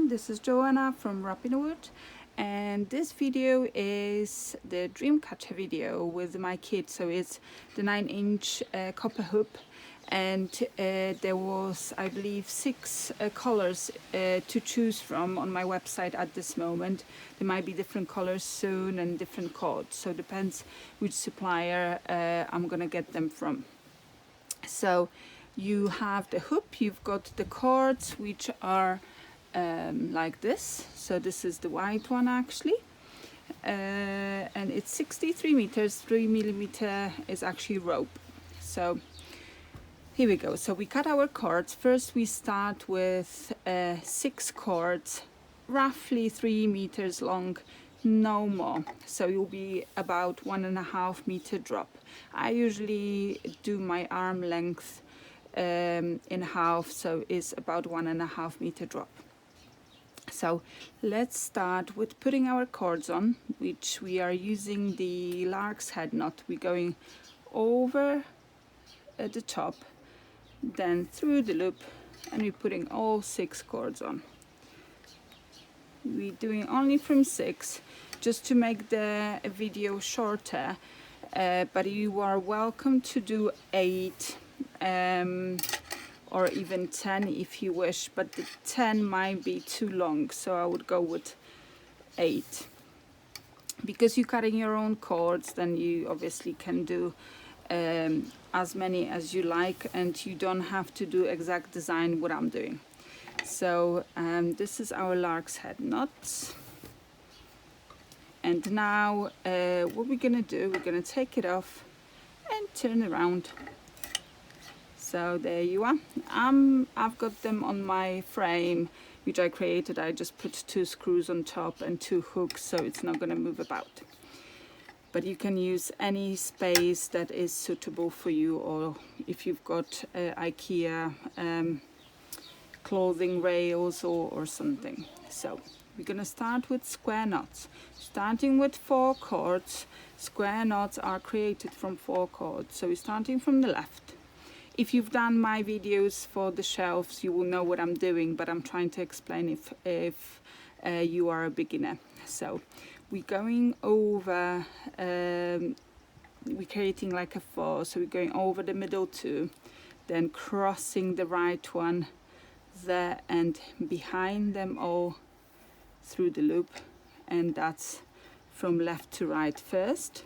everyone, this is Joanna from Robinwood, and this video is the dream catcher video with my kit. So it's the 9-inch copper hoop, and there was, I believe, 6 colors to choose from on my website at this moment. There might be different colors soon and different cords, so it depends which supplier I'm gonna get them from. So you have the hoop, you've got the cords, which are like this. So this is the white one actually, and it's 63 meters. 3mm is actually rope. So here we go. So we cut our cords. First we start with 6 cords, roughly 3 meters long, no more. So you'll be about 1.5 meter drop. I usually do my arm length in half, so it's about 1.5 meter drop. So let's start with putting our cords on, which we are using the lark's head knot. We're going over at the top, then through the loop, and we're putting all 6 cords on. We're doing only from 6 just to make the video shorter, but you are welcome to do 8 or even 10 if you wish, but the 10 might be too long, so I would go with 8. Because you're cutting your own cords, then you obviously can do as many as you like, and you don't have to do exact design what I'm doing. So this is our lark's head knot, and now what we're gonna do, we're gonna take it off and turn around. So there you are. I've got them on my frame, which I created. I just put 2 screws on top and 2 hooks, so it's not going to move about. But you can use any space that is suitable for you, or if you've got IKEA clothing rails or something. So we're going to start with square knots. Starting with 4 cords. Square knots are created from 4 cords. So we're starting from the left. If you've done my videos for the shelves, you will know what I'm doing, but I'm trying to explain if you are a beginner. So we're going over, we're creating like a 4, so we're going over the middle 2, then crossing the right one there and behind them all through the loop, and that's from left to right first.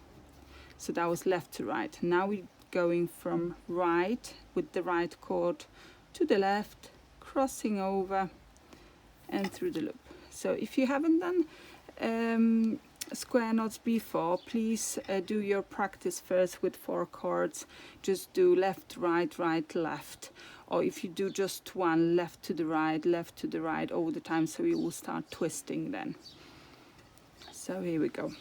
So that was left to right. Now we're going from right with the right cord to the left, crossing over and through the loop. So if you haven't done square knots before, please do your practice first with 4 cords. Just do left, right, right, left, or if you do just one, left to the right all the time, so you will start twisting then. So here we go.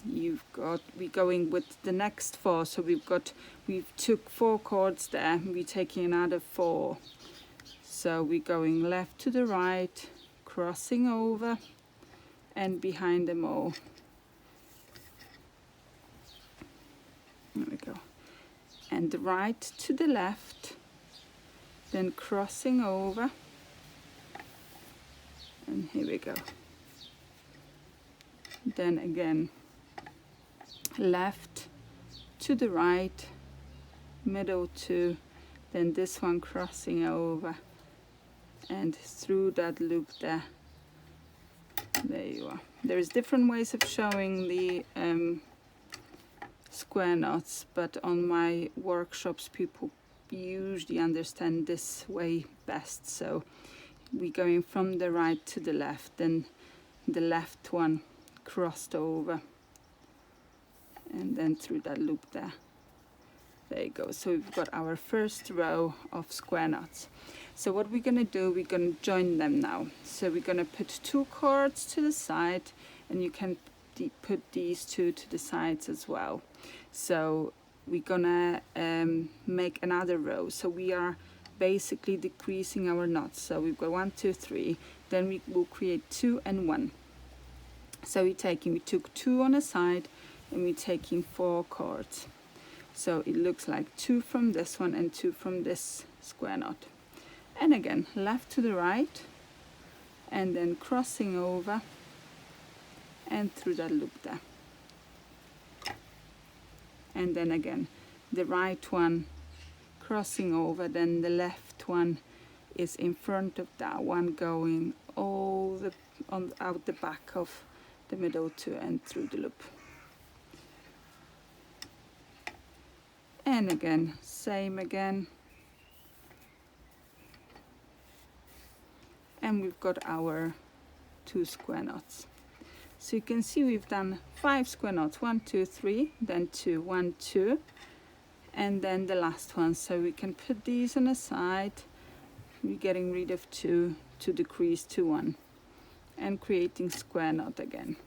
We're going with the next 4, so we've took 4 cords there, we're taking another 4, so we're going left to the right, crossing over and behind them all. There we go. And the right to the left, then crossing over, and here we go. Then again, left to the right, middle 2, then this one crossing over and through that loop there. There you are. There's different ways of showing the square knots, but on my workshops people usually understand this way best. So we're going from the right to the left, then the left one crossed over and then through that loop there. There you go. So we've got our first row of square knots. So what we're going to do, we're going to join them now. So we're going to put 2 cords to the side, and you can put these 2 to the sides as well. So we're going to make another row. So we are basically decreasing our knots. So we've got 1, 2, 3. Then we will create 2 and 1. So we took 2 on a side, and we're taking 4 cords. So it looks like 2 from this one and 2 from this square knot. And again, left to the right and then crossing over and through that loop there. And then again the right one crossing over, then the left one is in front of that one, going all the out the back of the middle two and through the loop. And again, same again. And we've got our 2 square knots. So you can see we've done 5 square knots, 1, 2, 3, then 2, 1, 2, and then the last one. So we can put these on the side. We're getting rid of 2 to decrease to 1 and creating square knot again.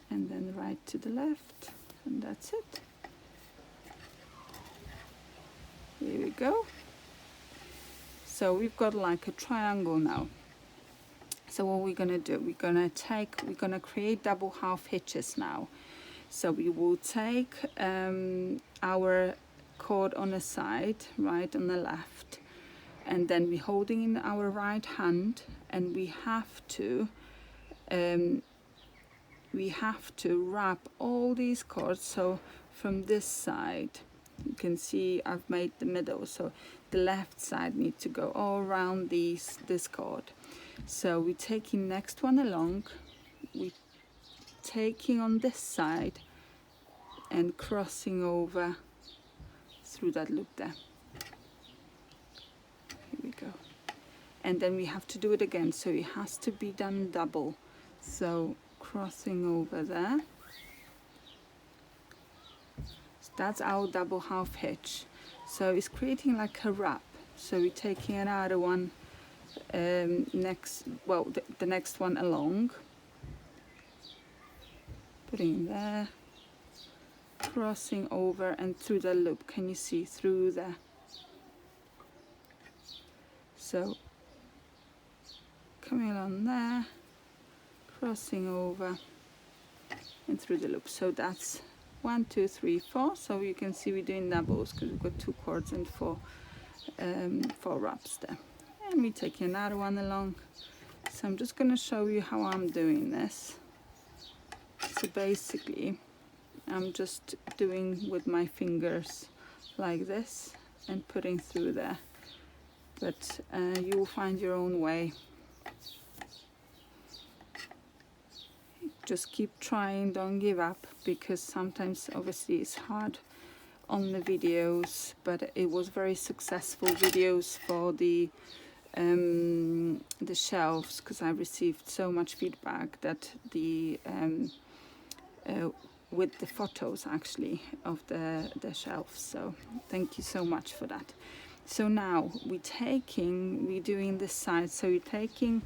And then right to the left, and that's it. Here we go. So we've got like a triangle now. So what we're gonna do, we're gonna create double half hitches now. So we will take our cord on the side, right on the left, and then we're holding in our right hand, and we have to wrap all these cords. So from this side, you can see I've made the middle, so the left side needs to go all around this cord. So we're taking next one along, we taking on this side and crossing over through that loop there. Here we go. And then we have to do it again, so it has to be done double. So crossing over there. So that's our double half hitch. So it's creating like a wrap. So we're taking another one next, well, the next one along, putting there, crossing over and through the loop. Can you see through there? So coming along there, crossing over and through the loop. So that's 1, 2, 3, 4. So you can see we're doing doubles because we've got 2 cords and 4 wraps there. And we're taking another one along. So I'm just going to show you how I'm doing this. So basically I'm just doing with my fingers like this and putting through there, but you will find your own way. Just keep trying, don't give up, because sometimes obviously it's hard on the videos, but it was very successful videos for the shelves, because I received so much feedback that the with the photos actually of the shelves. So thank you so much for that. So now we're doing this side. So we're taking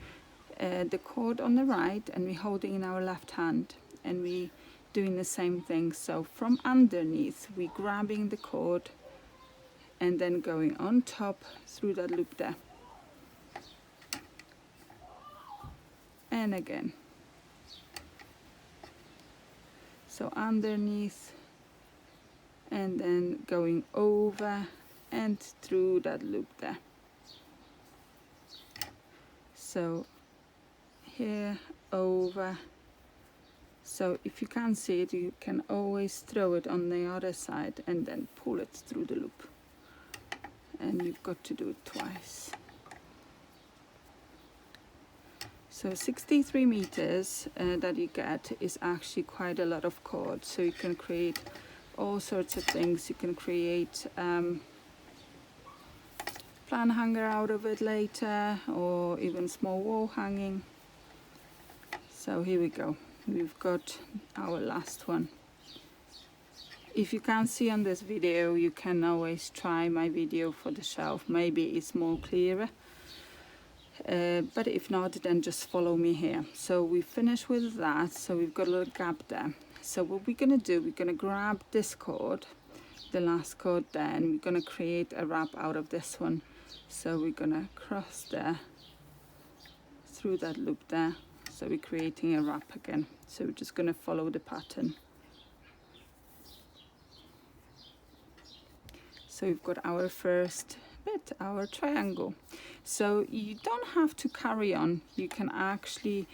the cord on the right and we're holding in our left hand, and we're doing the same thing. So from underneath we're grabbing the cord and then going on top through that loop there, and again. So underneath and then going over and through that loop there. So here, over. So if you can't see it, you can always throw it on the other side and then pull it through the loop. And you've got to do it twice. So 63 meters that you get is actually quite a lot of cord. So you can create all sorts of things. You can create plant hanger out of it later, or even small wall hanging. So here we go. We've got our last one. If you can't see on this video, you can always try my video for the shelf. Maybe it's more clearer. But if not, then just follow me here. So we finished with that. So we've got a little gap there. So what we're going to do, we're going to grab this cord, the last cord there, and we're going to create a wrap out of this one. So we're going to cross there through that loop there. So we're creating a wrap again. So we're just going to follow the pattern. So we've got our first bit, our triangle. So you don't have to carry on, you can actually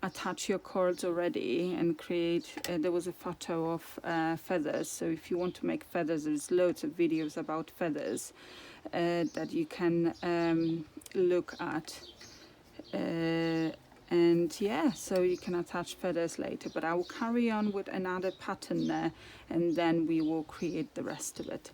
attach your cords already and create, there was a photo of feathers, so if you want to make feathers, there's loads of videos about feathers that you can look at, and yeah, so you can attach feathers later, but I will carry on with another pattern there and then we will create the rest of it.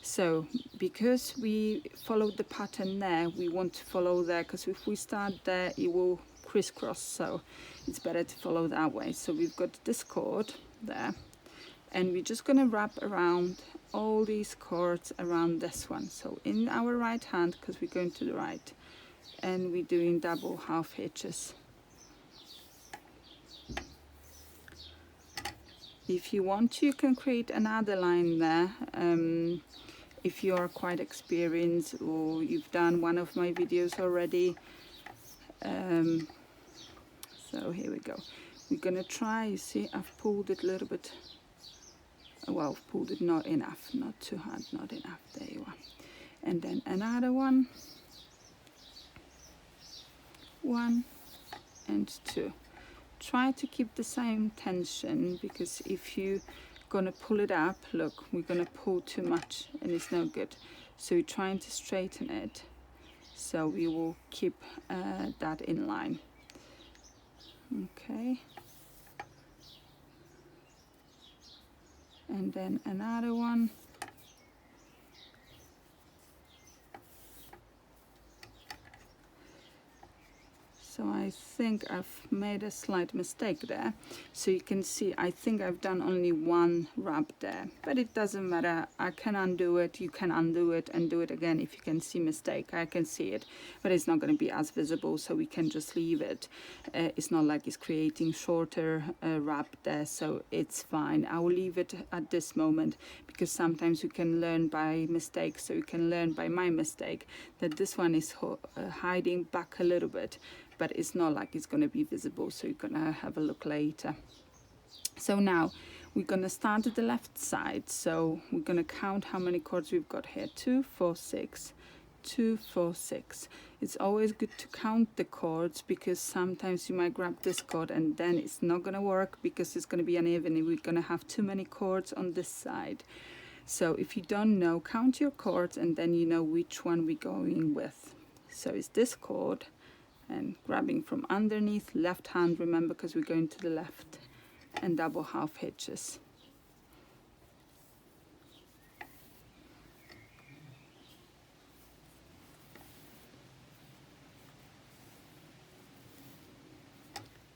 So because we followed the pattern there, we want to follow there, because if we start there it will crisscross, so it's better to follow that way. So we've got this cord there and we're just going to wrap around all these cords around this one, so in our right hand, because we're going to the right, and we're doing double half hitches. If you want to, you can create another line there, if you are quite experienced or you've done one of my videos already. So here we go. We're gonna try, you see, I've pulled it a little bit, well, I've pulled it not enough, not too hard, not enough, there you are. And then another one, 1 and 2. Try to keep the same tension, because if you gonna pull it up, look, we're gonna pull too much and it's no good. So we're trying to straighten it, so we will keep that in line. Okay, and then another one, so I think I've made a slight mistake there. So you can see, I think I've done only one wrap there, but it doesn't matter. I can undo it, you can undo it and do it again. If you can see mistake, I can see it, but it's not going to be as visible, so we can just leave it. It's not like it's creating shorter wrap there, so it's fine. I will leave it at this moment, because sometimes you can learn by mistake. So you can learn by my mistake that this one is hiding back a little bit, but it's not like it's going to be visible, so you're going to have a look later. So now we're going to start at the left side, so we're going to count how many cords we've got here. 2, 4, 6, 2, 4, 6. It's always good to count the cords, because sometimes you might grab this cord and then it's not going to work, because it's going to be uneven. We're going to have too many cords on this side. So if you don't know, count your cords and then you know which one we're going with. So it's this cord, and grabbing from underneath, left hand, remember, because we're going to the left, and double half hitches.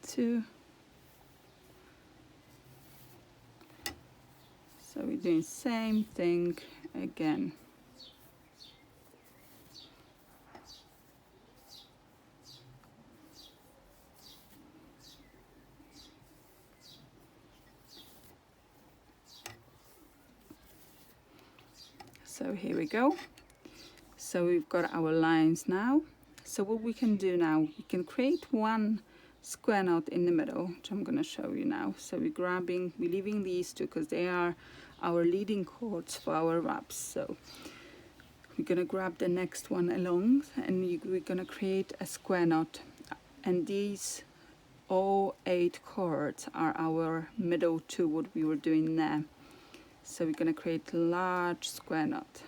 Two. So we're doing same thing again. So here we go. So we've got our lines now. So what we can do now, we can create one square knot in the middle, which I'm going to show you now. So we're leaving these two because they are our leading cords for our wraps. So we're going to grab the next one along, and we're going to create a square knot. And these all 8 cords are our middle two, what we were doing there. So we're going to create a large square knot.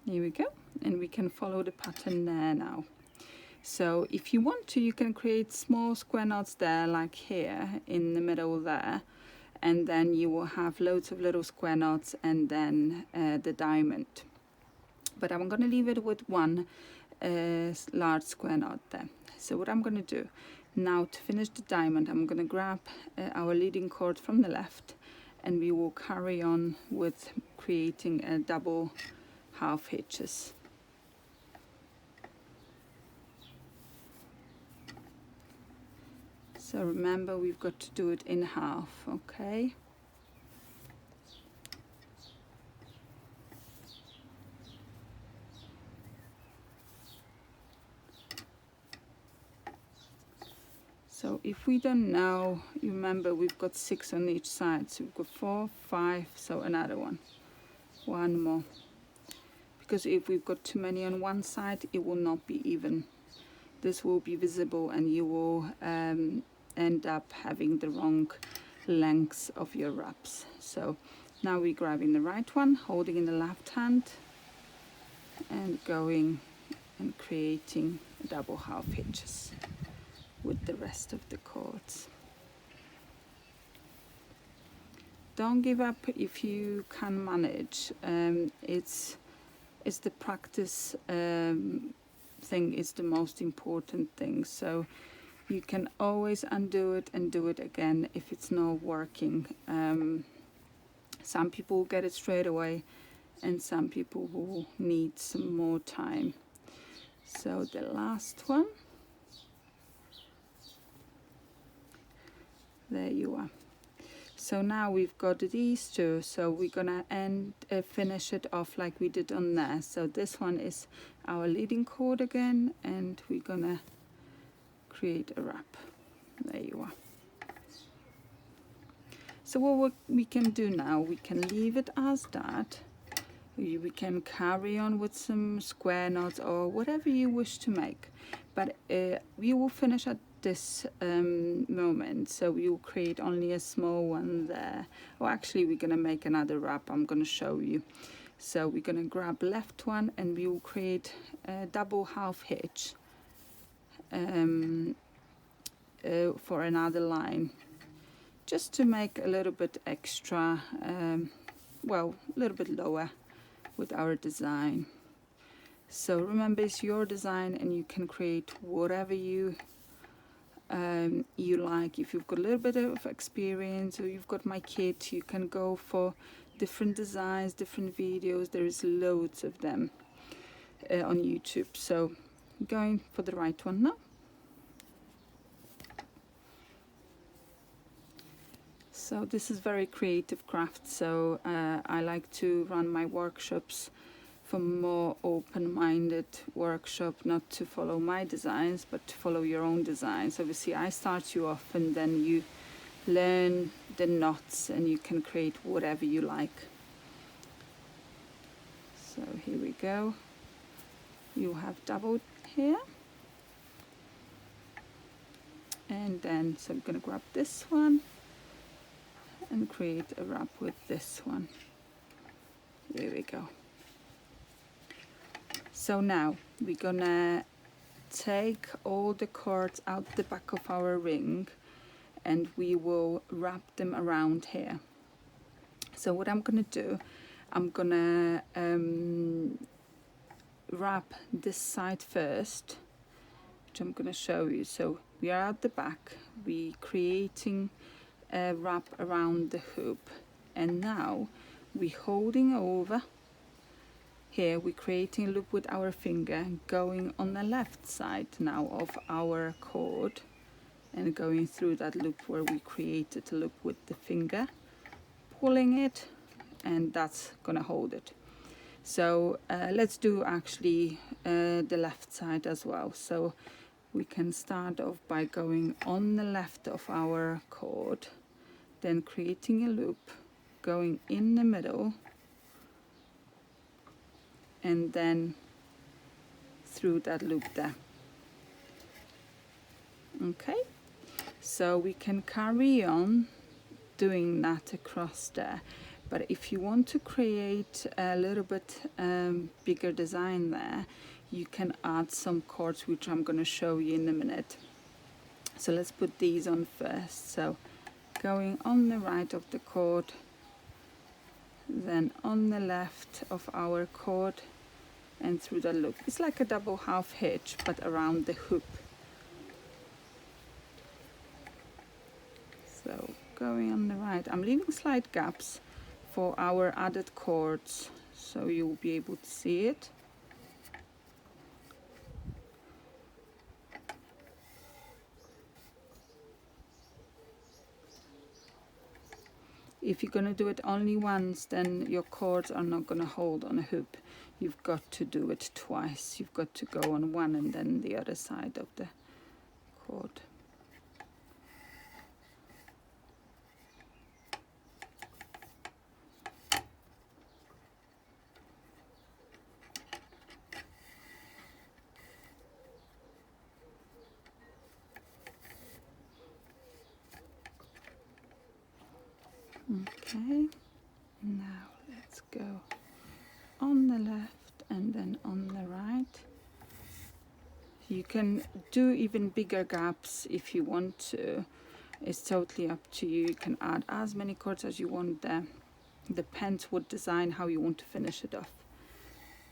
Here we go, and we can follow the pattern there now. So if you want to, you can create small square knots there, like here in the middle there, and then you will have loads of little square knots and then the diamond. But I'm going to leave it with one large square knot there. So what I'm going to do now, to finish the diamond, I'm going to grab our leading cord from the left, and we will carry on with creating a double half hitches. So remember, we've got to do it in half, okay? So if we don't know, you remember we've got 6 on each side, so we've got 4, 5, so another one more, because if we've got too many on one side it will not be even. This will be visible and you will end up having the wrong lengths of your wraps. So now we're grabbing the right one, holding in the left hand and going and creating double half hitches with the rest of the cords. Don't give up if you can manage. It's the practice thing is the most important thing. So you can always undo it and do it again if it's not working. Some people get it straight away and some people will need some more time. So the last one, there you are. So now we've got these two, so we're gonna finish it off like we did on there. So this one is our leading cord again, and we're gonna create a wrap. There you are. So what we can do now, we can leave it as that. We can carry on with some square knots or whatever you wish to make, but we will finish at this moment, so we will create only a small one there. Or actually we're gonna make another wrap. I'm gonna show you. So we're gonna grab left one and we will create a double half hitch for another line, just to make a little bit extra, well, a little bit lower with our design. So remember, it's your design and you can create whatever you like. If you've got a little bit of experience or you've got my kit, you can go for different designs, different videos. There is loads of them on YouTube. So going for the right one now. So this is very creative craft, so I like to run my workshops for more open-minded workshop, not to follow my designs but to follow your own designs. Obviously I start you off and then you learn the knots and you can create whatever you like. So here we go. You have doubled here, and then so I'm going to grab this one and create a wrap with this one. There we go. So now we're gonna take all the cords out the back of our ring and we will wrap them around here. So what I'm gonna do, I'm gonna wrap this side first, which I'm gonna show you. So we are at the back, we're creating a wrap around the hoop, and now we're holding over. Here we're creating a loop with our finger, going on the left side now of our cord and going through that loop where we created a loop with the finger, pulling it, and that's gonna hold it. So let's do actually the left side as well. So we can start off by going on the left of our cord, then creating a loop, going in the middle, and then through that loop there. Okay, so we can carry on doing that across there, but if you want to create a little bit bigger design there, you can add some cords, which I'm going to show you in a minute. So let's put these on first. So going on the right of the cord, then on the left of our cord and through the loop. It's like a double half hitch but around the hoop. So going on the right, I'm leaving slight gaps for our added cords so you'll be able to see it. If you're going to do it only once, then your cords are not going to hold on a hoop. You've got to do it twice. You've got to go on one and then the other side of the cord. Okay, now let's go on the left and then on the right. You can do even bigger gaps if you want to. It's totally up to you. You can add as many cords as you want there. Depends what design, how you want to finish it off.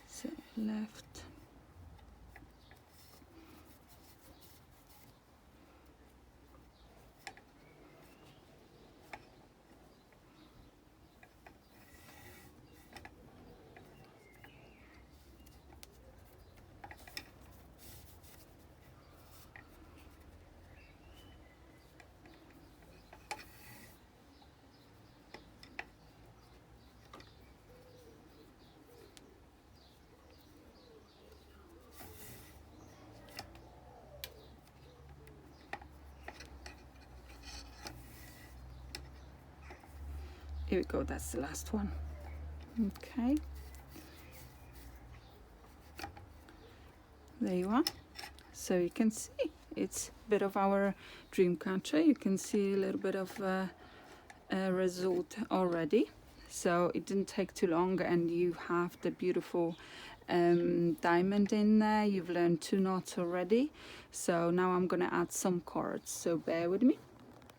So left. Here we go, that's the last one. Okay. There you are. So you can see it's a bit of our dream catcher. You can see a little bit of a result already. So it didn't take too long, and you have the beautiful diamond in there. You've learned 2 knots already. So now I'm gonna add some cords, so bear with me.